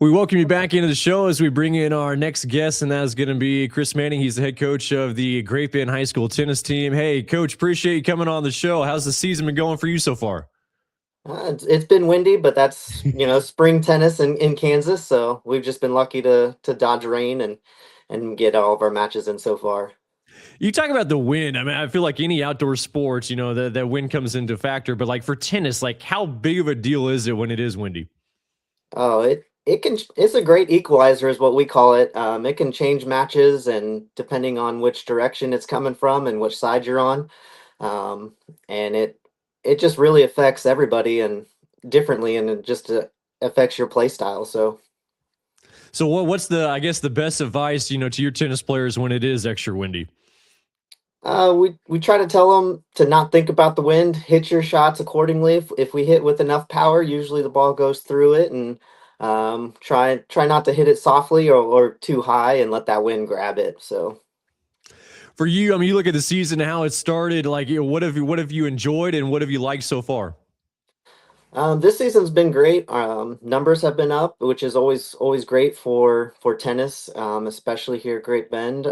We welcome you back into the show as we bring in our next guest, and that is going to be Chris Manning. He's the head coach of the Great Bend High School tennis team. Hey, Coach, appreciate you coming on the show. How's the season been going for you so far? It's been windy, but that's spring tennis in Kansas, so we've just been lucky to dodge rain and get all of our matches in so far. You talk about the wind. I mean, I feel like any outdoor sports, that wind comes into factor. But like for tennis, like how big of a deal is it when it is windy? Oh, it's a great equalizer is what we call it. It can change matches and depending on which direction it's coming from and which side you're on. Um, and it just really affects everybody and differently and it just affects your play style. So So what's I guess the best advice, to your tennis players when it is extra windy? we try to tell them to not think about the wind, hit your shots accordingly. If we hit with enough power, usually the ball goes through it, and try not to hit it softly or too high, and let that wind grab it. So For you, I mean, you look at the season, how it started. Like, what have you enjoyed, and what have you liked so far? this season's been great. Numbers have been up, which is always great for tennis, especially here at Great Bend.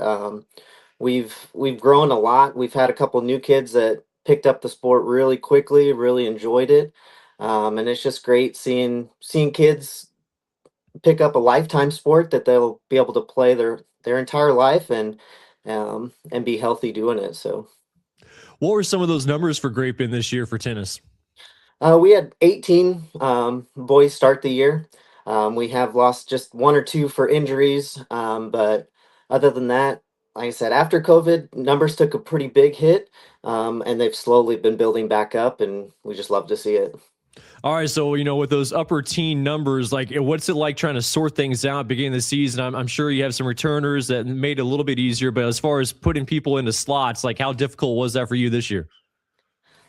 We've grown a lot. We've had a couple new kids that picked up the sport really quickly, really enjoyed it, and it's just great seeing kids pick up a lifetime sport that they'll be able to play their entire life and be healthy doing it. So What were some of those numbers for Grape Bend this year for tennis? we had 18 boys start the year. We have lost just one or two for injuries, but other than that, like I said, after COVID, numbers took a pretty big hit, and they've slowly been building back up, and we just love to see it. All right, so with those upper teen numbers, like what's it like trying to sort things out beginning of the season? I'm sure you have some returners that made it a little bit easier, but as far as putting people into slots, like how difficult was that for you this year?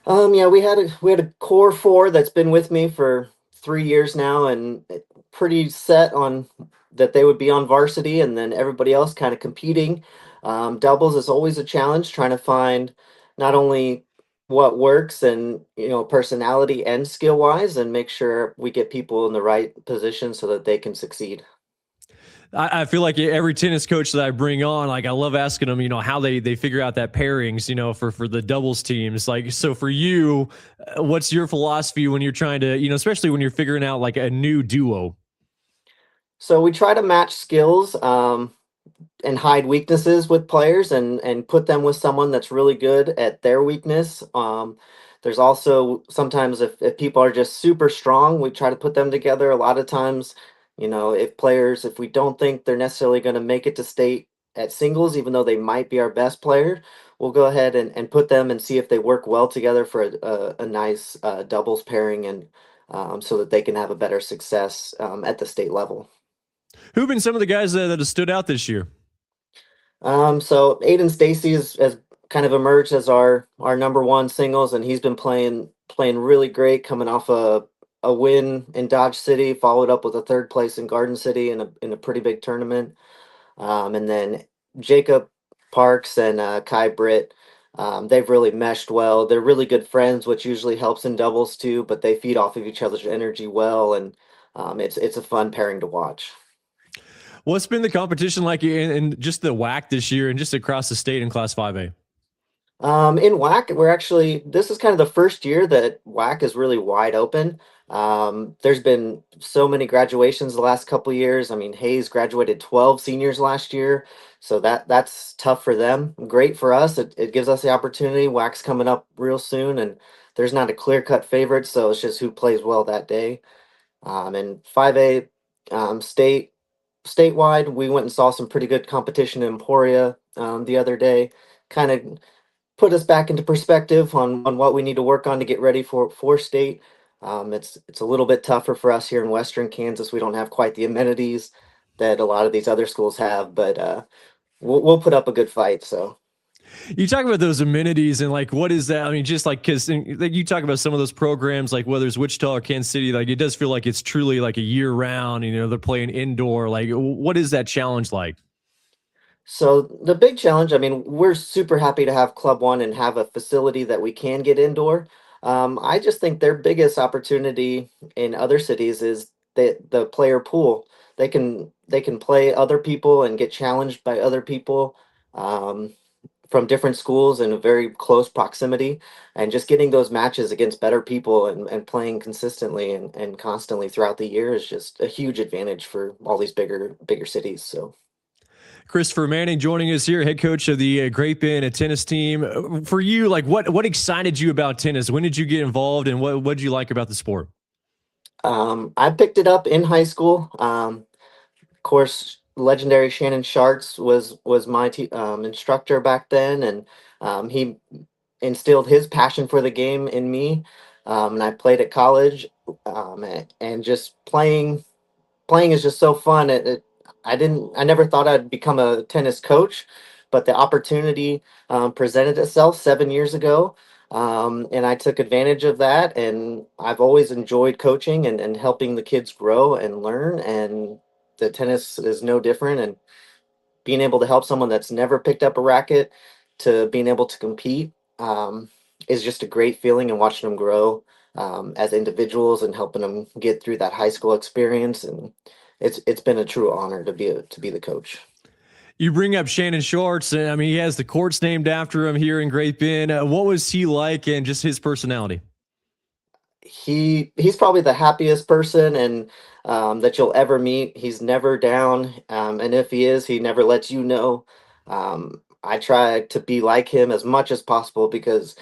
Yeah, we had a core four that's been with me for 3 years now, and pretty set on that they would be on varsity, and then everybody else kind of competing. Doubles is always a challenge, trying to find not only what works and personality and skill wise, and make sure we get people in the right position so that they can succeed. I feel like every tennis coach that I bring on, like I love asking them, how they figure out that pairings, for the doubles teams. Like, so for you, what's your philosophy when you're trying to, especially when you're figuring out like a new duo? So we try to match skills. And hide weaknesses with players and put them with someone that's really good at their weakness. There's also sometimes if people are just super strong, we try to put them together. A lot of times, if we don't think they're necessarily going to make it to state at singles, even though they might be our best player, we'll go ahead and put them and see if they work well together for a nice doubles pairing and so that they can have a better success at the state level. Who've been some of the guys that have stood out this year? So Aiden Stacy has kind of emerged as our number one singles, and he's been playing really great, coming off a win in Dodge City, followed up with a third place in Garden City in a pretty big tournament. And then Jacob Parks and Kai Britt, they've really meshed well. They're really good friends, which usually helps in doubles too, but they feed off of each other's energy well, and it's a fun pairing to watch. What's been the competition like in just the WAC this year and just across the state in Class 5A? In WAC, this is kind of the first year that WAC is really wide open. There's been so many graduations the last couple years. I mean, Hayes graduated 12 seniors last year, so that's tough for them. Great for us. It gives us the opportunity. WAC's coming up real soon, and there's not a clear-cut favorite, so it's just who plays well that day. And 5A statewide, we went and saw some pretty good competition in Emporia the other day. Kind of put us back into perspective on what we need to work on to get ready for state. It's a little bit tougher for us here in Western Kansas. We don't have quite the amenities that a lot of these other schools have, but we'll put up a good fight. So. You talk about those amenities and like what is that? I mean, just like because like you talk about some of those programs, like whether it's Wichita or Kansas City, like it does feel like it's truly like a year round. They're playing indoor. Like, what is that challenge like? So the big challenge, I mean, we're super happy to have Club One and have a facility that we can get indoor. I just think their biggest opportunity in other cities is the player pool. They can play other people and get challenged by other people. Um, from different schools in a very close proximity, and just getting those matches against better people and playing consistently and constantly throughout the year is just a huge advantage for all these bigger cities. So Christopher Manning joining us here, head coach of the Great Bend tennis team. For you, like what excited you about tennis? When did you get involved, and what did you like about the sport? I picked it up in high school. Of course, legendary Shannon Schartz was my instructor back then, and he instilled his passion for the game in me. And I played at college, and just playing is just so fun. I never thought I'd become a tennis coach, but the opportunity presented itself 7 years ago, and I took advantage of that. And I've always enjoyed coaching and helping the kids grow and learn. And the tennis is no different. And being able to help someone that's never picked up a racket to being able to compete is just a great feeling, and watching them grow as individuals and helping them get through that high school experience. And it's been a true honor to be the coach. You bring up Shannon Schartz, and I mean, he has the courts named after him here in Great Bend. What was he like, and just his personality? He's probably the happiest person and that you'll ever meet. He's never down, and if he is, he never lets you know. I try to be like him as much as possible, because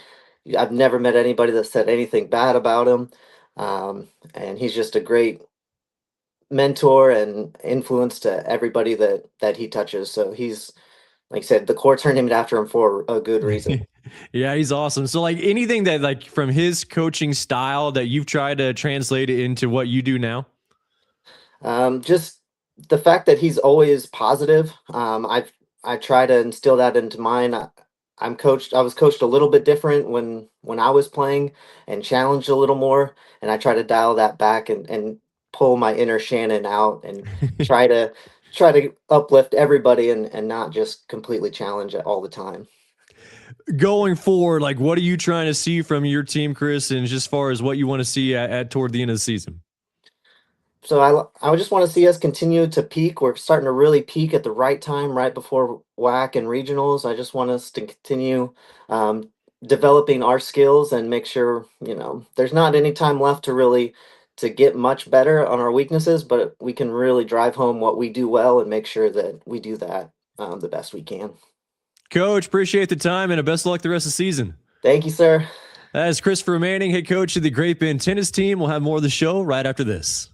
I've never met anybody that said anything bad about him. And he's just a great mentor and influence to everybody that he touches. So he's, like I said, the courts are named after him for a good reason. Yeah, he's awesome. So, like, anything that, like, from his coaching style that you've tried to translate it into what you do now? Just the fact that he's always positive. I try to instill that into mine. I was coached a little bit different when I was playing, and challenged a little more. And I try to dial that back and pull my inner Shannon out, and try to try to uplift everybody, and not just completely challenge it all the time. Going forward, like, what are you trying to see from your team, Chris, and just as far as what you want to see at toward the end of the season? So I just want to see us continue to peak. We're starting to really peak at the right time, right before WAC and regionals. I just want us to continue um, developing our skills, and make sure, there's not any time left to get much better on our weaknesses, but we can really drive home what we do well and make sure that we do that the best we can. Coach, appreciate the time, and best of luck the rest of the season. Thank you, sir. That is Christopher Manning, head coach of the Great Bend tennis team. We'll have more of the show right after this.